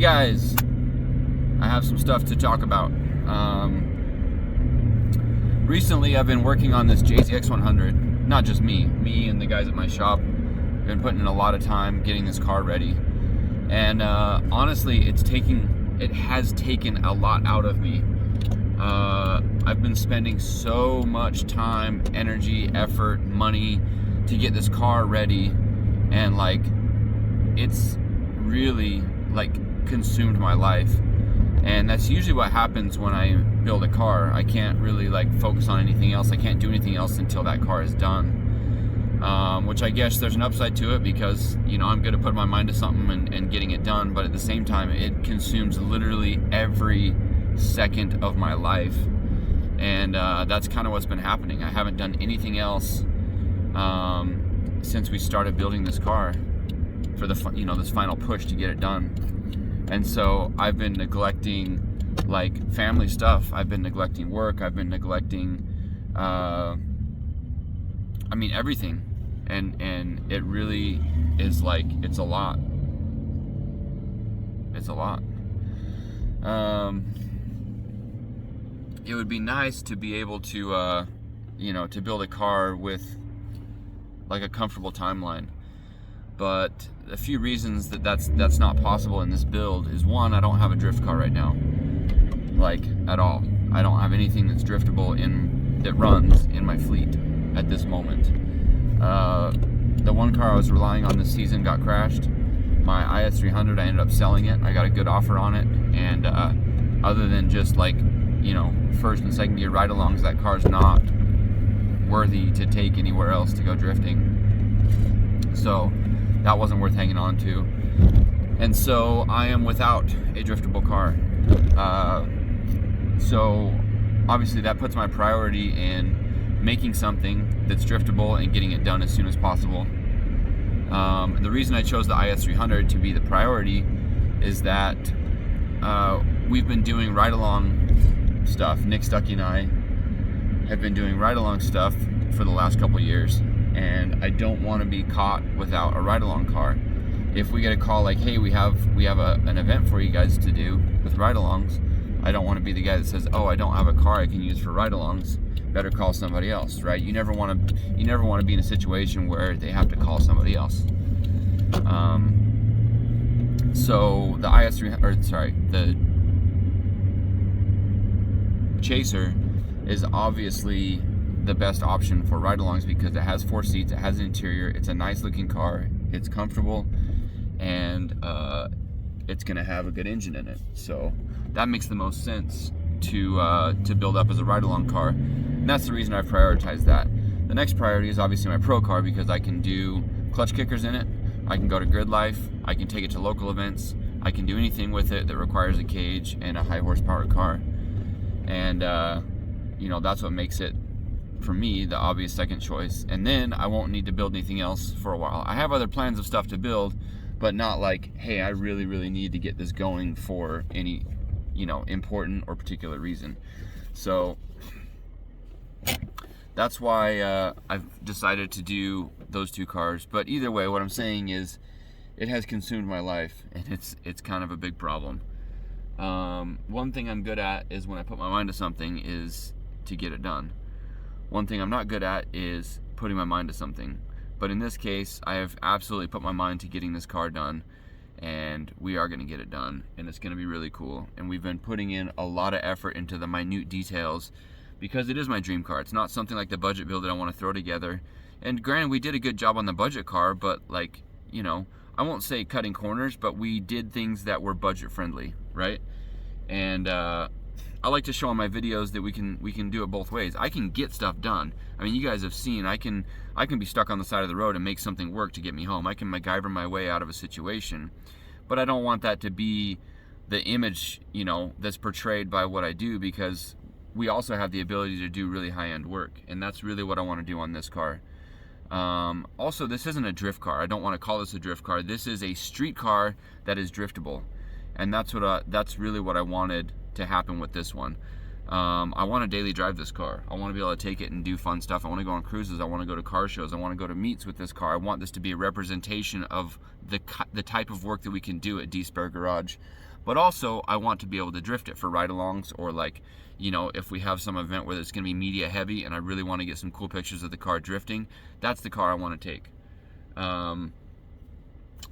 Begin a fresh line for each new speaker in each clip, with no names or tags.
guys, I have some stuff to talk about. Recently I've been working on this JZX100. Not just me and the guys at my shop have been putting in a lot of time getting this car ready. And honestly, it has taken a lot out of me. I've been spending so much time, energy, effort, money to get this car ready, and like it's really like consumed my life. And that's usually what happens when I build a car. I can't really like focus on anything else. I can't do anything else until that car is done. Which I guess there's an upside to it, because you know I'm good at putting my mind to something and getting it done, but at the same time it consumes literally every second of my life. And that's kind of what's been happening. I haven't done anything else since we started building this car for the this final push to get it done. And so I've been neglecting like family stuff. I've been neglecting work. I've been neglecting everything. And it really is like it's a lot. It's a lot. It would be nice to be able to to build a car with like a comfortable timeline. But a few reasons that's not possible in this build is, one, I don't have a drift car right now, like at all. I don't have anything that's driftable that runs in my fleet at this moment. The one car I was relying on this season got crashed. My JZX100, I ended up selling it. I got a good offer on it, and other than just like first and second gear ride-alongs, that car's not worthy to take anywhere else to go drifting. So that wasn't worth hanging on to. And so I am without a driftable car. So obviously that puts my priority in making something that's driftable and getting it done as soon as possible. The reason I chose the JZX100 to be the priority is that we've been doing ride-along stuff. Nick Stuckey and I have been doing ride-along stuff for the last couple years, and I don't want to be caught without a ride-along car. If we get a call like, hey, we have an event for you guys to do with ride-alongs, I don't want to be the guy that says, oh, I don't have a car I can use for ride-alongs. Better call somebody else, right? You never want to be in a situation where they have to call somebody else. So the the Chaser is obviously the best option for ride-alongs because it has 4 seats, it has an interior, it's a nice looking car, it's comfortable, and it's gonna have a good engine in it. So that makes the most sense to build up as a ride-along car, and that's the reason I've prioritized that. The next priority is obviously my pro car, because I can do clutch kickers in it, I can go to grid life, I can take it to local events, I can do anything with it that requires a cage and a high horsepower car. And that's what makes it, for me, the obvious second choice. And then I won't need to build anything else for a while. I have other plans of stuff to build, but not like, hey, I really, really need to get this going for any, important or particular reason. So that's why I've decided to do those 2 cars. But either way, what I'm saying is it has consumed my life, and it's kind of a big problem. One thing I'm good at is when I put my mind to something is to get it done. One thing I'm not good at is putting my mind to something. But in this case, I have absolutely put my mind to getting this car done, and we are going to get it done, and it's going to be really cool. And we've been putting in a lot of effort into the minute details, because it is my dream car. It's not something like the budget build that I want to throw together. And granted, we did a good job on the budget car, but like, I won't say cutting corners, but we did things that were budget friendly, right? And I like to show on my videos that we can do it both ways. I can get stuff done. I mean, you guys have seen I can be stuck on the side of the road and make something work to get me home. I can MacGyver my way out of a situation, but I don't want that to be the image that's portrayed by what I do, because we also have the ability to do really high-end work, and that's really what I want to do on this car. Also, this isn't a drift car. I don't want to call this a drift car. This is a street car that is driftable, and that's really what I wanted to happen with this one. I want to daily drive this car. I want to be able to take it and do fun stuff. I want to go on cruises. I want to go to car shows. I want to go to meets with this car. I want this to be a representation of the type of work that we can do at D Spare Garage. but also I want to be able to drift it for ride-alongs, or like, you know, if we have some event where it's going to be media heavy and I really want to get some cool pictures of the car drifting, that's the car I want to take.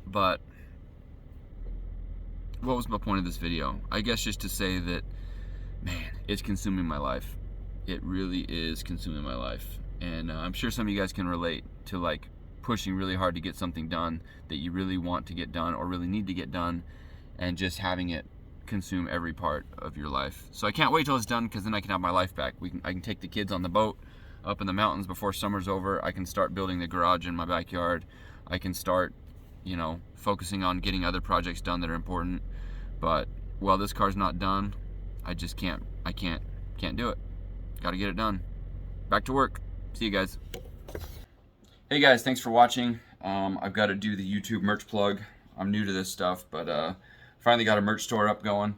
But what was my point of this video? I guess just to say that, man, it's consuming my life. It really is consuming my life. And I'm sure some of you guys can relate to like pushing really hard to get something done that you really want to get done or really need to get done, and just having it consume every part of your life. So I can't wait till it's done, because then I can have my life back. I can take the kids on the boat up in the mountains before summer's over. I can start building the garage in my backyard. I can start, you know, focusing on getting other projects done that are important. But while this car's not done, I just can't do it. Got to get it done. Back to work. See you guys. Hey guys, thanks for watching. I've got to do the YouTube merch plug. I'm new to this stuff, but finally got a merch store up going.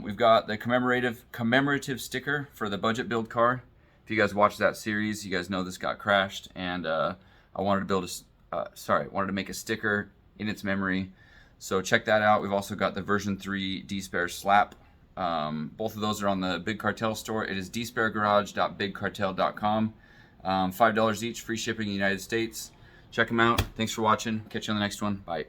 We've got the commemorative sticker for the budget build car. If you guys watched that series, you guys know this got crashed, and I wanted to build wanted to make a sticker in its memory. So check that out. We've also got the version 3 D-Spare slap. Both of those are on the Big Cartel store. It is dsparegarage.bigcartel.com. $5 each, free shipping in the United States. Check them out. Thanks for watching. Catch you on the next one. Bye.